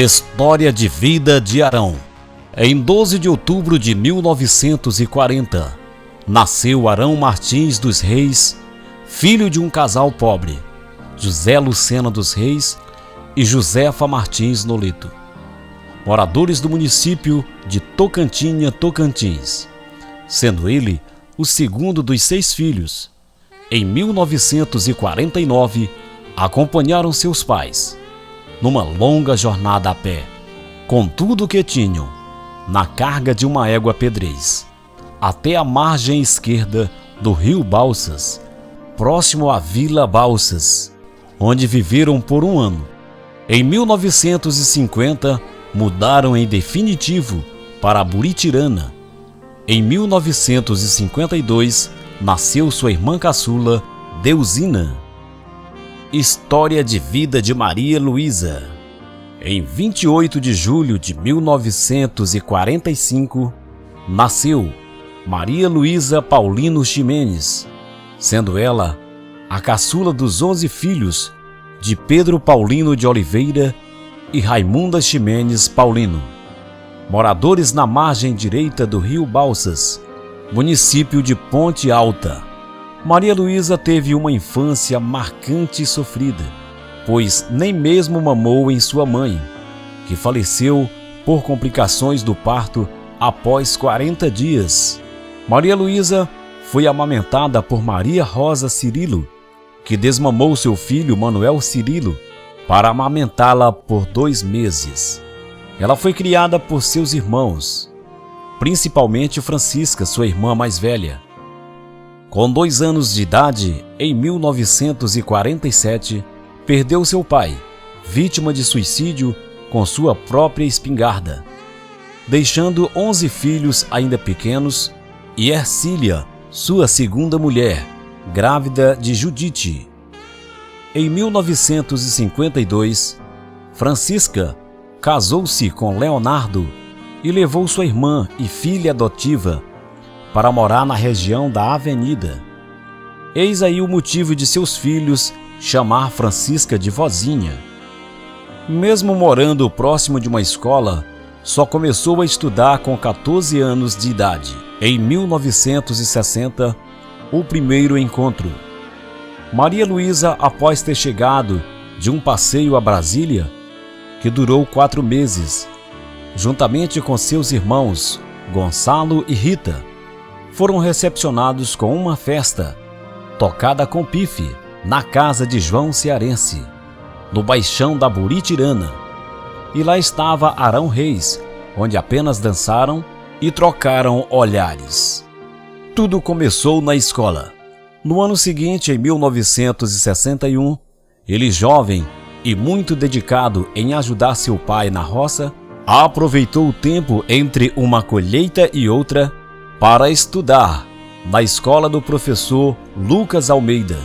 História de vida de Arão. Em 12 de outubro de 1940, nasceu Arão Martins dos Reis, filho de um casal pobre, José Lucena dos Reis e Josefa Martins Nolito, moradores do município de Tocantinha, Tocantins, sendo ele o segundo dos 6 filhos. Em 1949, acompanharam seus pais numa longa jornada a pé, com tudo o que tinham, na carga de uma égua pedrez, até a margem esquerda do rio Balsas, próximo à Vila Balsas, onde viveram por um ano. Em 1950, mudaram em definitivo para Buritirana. Em 1952, nasceu sua irmã caçula, Deusina. História de vida de Maria Luísa. Em 28 de julho de 1945, nasceu Maria Luísa Paulino Ximenes, sendo ela a caçula dos 11 filhos de Pedro Paulino de Oliveira e Raimunda Ximenes Paulino, moradores na margem direita do rio Balsas, município de Ponte Alta. Maria Luísa teve uma infância marcante e sofrida, pois nem mesmo mamou em sua mãe, que faleceu por complicações do parto após 40 dias. Maria Luísa foi amamentada por Maria Rosa Cirilo, que desmamou seu filho Manuel Cirilo para amamentá-la por 2 meses. Ela foi criada por seus irmãos, principalmente Francisca, sua irmã mais velha. Com 2 anos de idade, em 1947, perdeu seu pai, vítima de suicídio com sua própria espingarda, deixando 11 filhos ainda pequenos e Ercília, sua segunda mulher, grávida de Judite. Em 1952, Francisca casou-se com Leonardo e levou sua irmã e filha adotiva para morar na região da Avenida. Eis aí o motivo de seus filhos chamar Francisca de vozinha. Mesmo morando próximo de uma escola, só começou a estudar com 14 anos de idade. Em 1960, o primeiro encontro. Maria Luísa, após ter chegado de um passeio a Brasília, que durou 4 meses, juntamente com seus irmãos Gonçalo e Rita, foram recepcionados com uma festa, tocada com pife, na casa de João Cearense, no baixão da Buritirana. E lá estava Arão Reis, onde apenas dançaram e trocaram olhares. Tudo começou na escola. No ano seguinte, em 1961, ele, jovem e muito dedicado em ajudar seu pai na roça, aproveitou o tempo entre uma colheita e outra para estudar na escola do professor Lucas Almeida,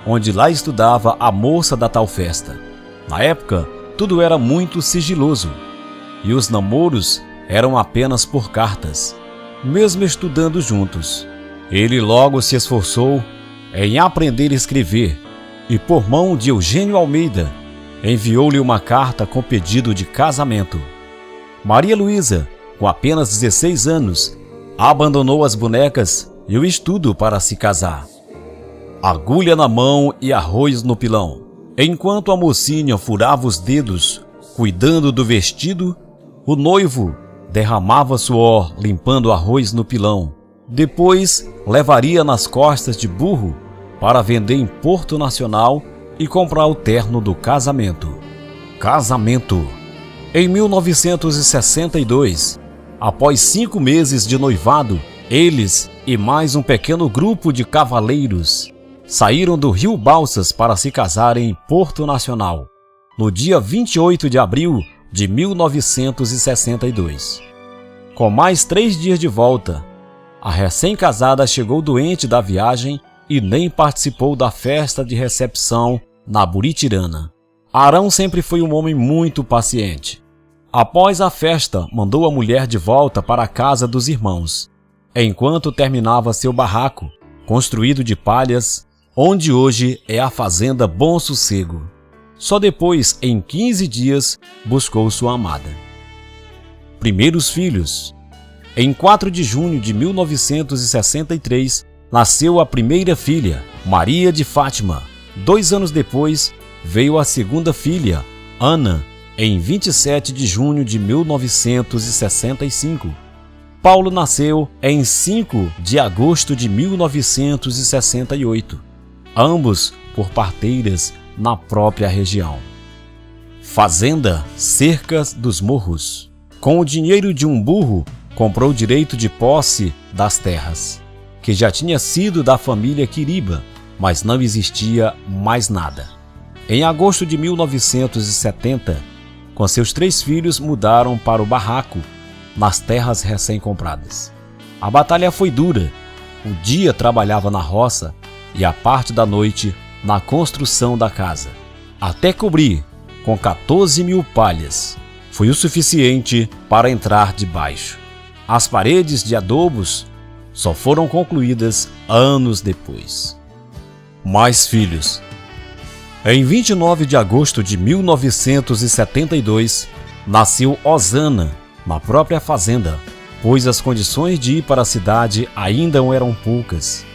onde lá estudava a moça da tal festa. Na época, tudo era muito sigiloso e os namoros eram apenas por cartas, mesmo estudando juntos. Ele logo se esforçou em aprender a escrever e, por mão de Eugênio Almeida, enviou-lhe uma carta com pedido de casamento. Maria Luísa, com apenas 16 anos, abandonou as bonecas e o estudo para se casar. Agulha na mão e arroz no pilão. Enquanto a mocinha furava os dedos, cuidando do vestido, o noivo derramava suor limpando arroz no pilão. Depois, levaria nas costas de burro para vender em Porto Nacional e comprar o terno do casamento. Casamento. Em 1962, após 5 meses de noivado, eles e mais um pequeno grupo de cavaleiros saíram do rio Balsas para se casarem em Porto Nacional, no dia 28 de abril de 1962. Com mais 3 dias de volta, a recém-casada chegou doente da viagem e nem participou da festa de recepção na Buritirana. Arão sempre foi um homem muito paciente. Após a festa, mandou a mulher de volta para a casa dos irmãos, enquanto terminava seu barraco, construído de palhas, onde hoje é a Fazenda Bom Sossego. Só depois, em 15 dias, buscou sua amada. Primeiros filhos. Em 4 de junho de 1963, nasceu a primeira filha, Maria de Fátima. 2 anos depois, veio a segunda filha, Ana, em 27 de junho de 1965. Paulo nasceu em 5 de agosto de 1968, ambos por parteiras na própria região. Fazenda Cercas dos Morros. Com o dinheiro de um burro, comprou o direito de posse das terras, que já tinha sido da família Quiriba, mas não existia mais nada. Em agosto de 1970, com seus 3 filhos, mudaram para o barraco, nas terras recém-compradas. A batalha foi dura. O dia trabalhava na roça e a parte da noite na construção da casa, até cobrir com 14 mil palhas. Foi o suficiente para entrar debaixo. As paredes de adobos só foram concluídas anos depois. Mais filhos. Em 29 de agosto de 1972, nasceu Osana, na própria fazenda, pois as condições de ir para a cidade ainda eram poucas.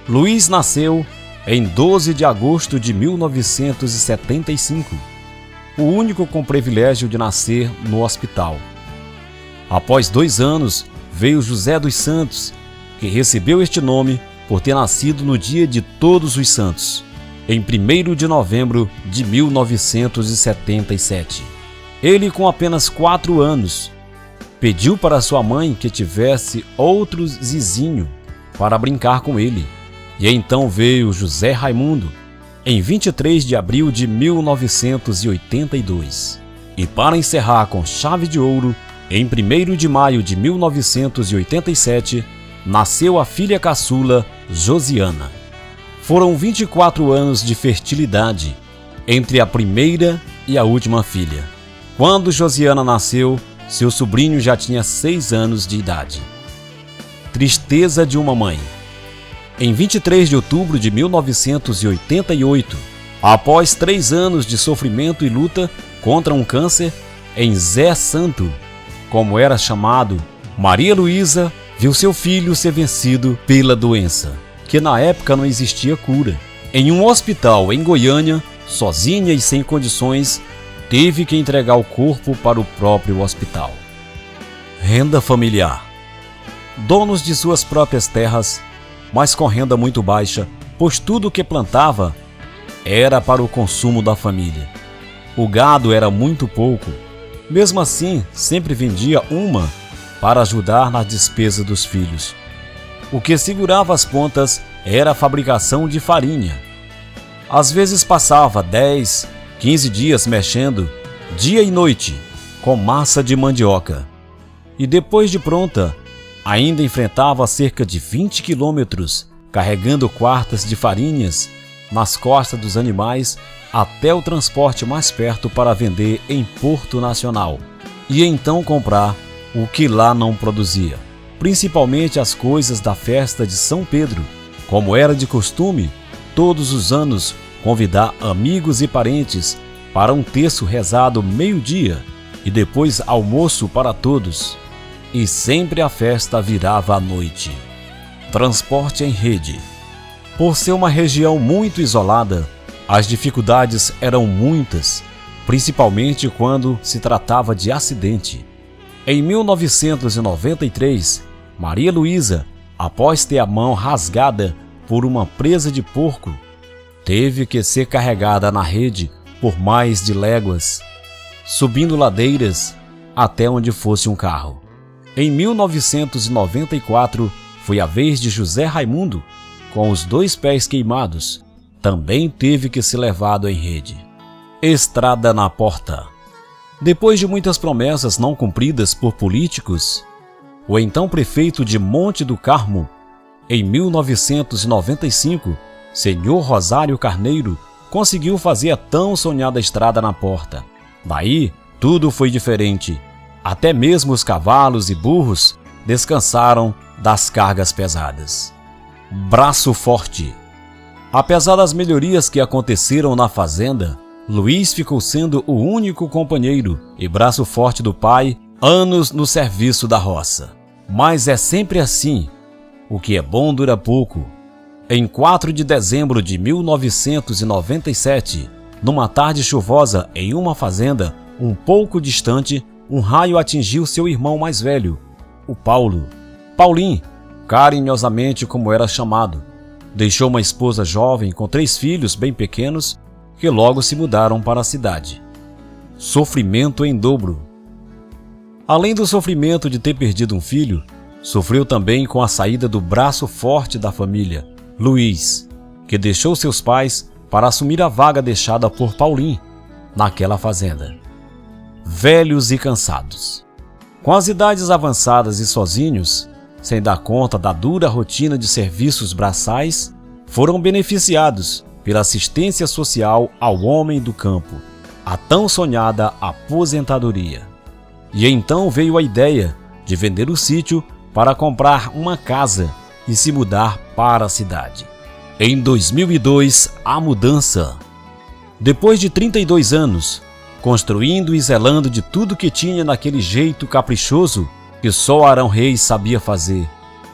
Luiz nasceu em 12 de agosto de 1975, o único com privilégio de nascer no hospital. Após 2 anos, veio José dos Santos, que recebeu este nome por ter nascido no dia de Todos os Santos, em 1º de novembro de 1977. Ele, com apenas 4 anos, pediu para sua mãe que tivesse outro Zizinho para brincar com ele. E então veio José Raimundo, em 23 de abril de 1982. E para encerrar com chave de ouro, em 1º de maio de 1987, nasceu a filha caçula Josiana. Foram 24 anos de fertilidade entre a primeira e a última filha. Quando Josiana nasceu, seu sobrinho já tinha 6 anos de idade. Tristeza de uma mãe. Em 23 de outubro de 1988, após 3 anos de sofrimento e luta contra um câncer, em Zé Santo, como era chamado, Maria Luísa viu seu filho ser vencido pela doença, que na época não existia cura. Em um hospital em Goiânia, sozinha e sem condições, teve que entregar o corpo para o próprio hospital. Renda familiar. Donos de suas próprias terras, mas com renda muito baixa, pois tudo o que plantava era para o consumo da família. O gado era muito pouco. Mesmo assim, sempre vendia uma para ajudar na despesa dos filhos. O que segurava as pontas era a fabricação de farinha. Às vezes passava 10, 15 dias mexendo, dia e noite, com massa de mandioca. E depois de pronta, ainda enfrentava cerca de 20 quilômetros, carregando quartas de farinhas nas costas dos animais até o transporte mais perto para vender em Porto Nacional, e então comprar o que lá não produzia, principalmente as coisas da festa de São Pedro, como era de costume, todos os anos convidar amigos e parentes para um terço rezado meio-dia e depois almoço para todos. E sempre a festa virava à noite. Transporte em rede. Por ser uma região muito isolada, as dificuldades eram muitas, principalmente quando se tratava de acidente. Em 1993, Maria Luísa, após ter a mão rasgada por uma presa de porco, teve que ser carregada na rede por mais de léguas, subindo ladeiras até onde fosse um carro. Em 1994, foi a vez de José Raimundo, com os 2 pés queimados, também teve que ser levado em rede. Estrada na porta. Depois de muitas promessas não cumpridas por políticos, o então prefeito de Monte do Carmo, em 1995, Senhor Rosário Carneiro, conseguiu fazer a tão sonhada estrada na porta. Daí, tudo foi diferente. Até mesmo os cavalos e burros descansaram das cargas pesadas. Braço forte. Apesar das melhorias que aconteceram na fazenda, Luiz ficou sendo o único companheiro e braço forte do pai, anos no serviço da roça. Mas é sempre assim. O que é bom dura pouco. Em 4 de dezembro de 1997, numa tarde chuvosa em uma fazenda um pouco distante, um raio atingiu seu irmão mais velho, o Paulo. Paulinho, carinhosamente como era chamado, deixou uma esposa jovem com 3 filhos bem pequenos que logo se mudaram para a cidade. Sofrimento em dobro. Além do sofrimento de ter perdido um filho, sofreu também com a saída do braço forte da família, Luiz, que deixou seus pais para assumir a vaga deixada por Paulinho naquela fazenda. Velhos e cansados. Com as idades avançadas e sozinhos, sem dar conta da dura rotina de serviços braçais, foram beneficiados pela assistência social ao homem do campo, a tão sonhada aposentadoria. E então veio a ideia de vender o sítio para comprar uma casa e se mudar para a cidade. Em 2002, a mudança. Depois de 32 anos, construindo e zelando de tudo que tinha naquele jeito caprichoso que só Arão Reis sabia fazer,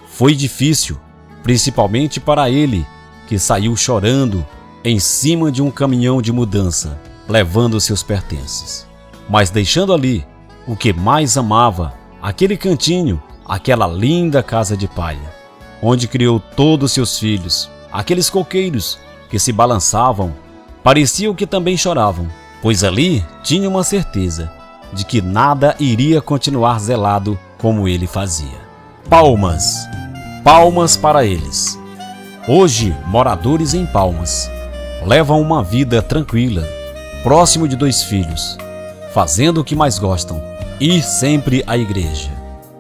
foi difícil, principalmente para ele, que saiu chorando em cima de um caminhão de mudança, levando seus pertences, mas deixando ali o que mais amava, aquele cantinho, aquela linda casa de palha, onde criou todos seus filhos, aqueles coqueiros que se balançavam, pareciam que também choravam, pois ali tinha uma certeza de que nada iria continuar zelado como ele fazia. Palmas, palmas para eles. Hoje, moradores em Palmas levam uma vida tranquila, próximo de 2 filhos, fazendo o que mais gostam, ir sempre à igreja.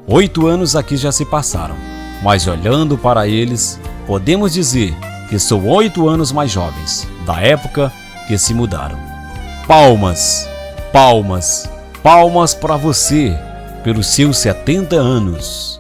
8 anos aqui já se passaram, mas olhando para eles, podemos dizer que são 8 anos mais jovens, da época que se mudaram. Palmas, palmas, palmas para você, pelos seus 70 anos.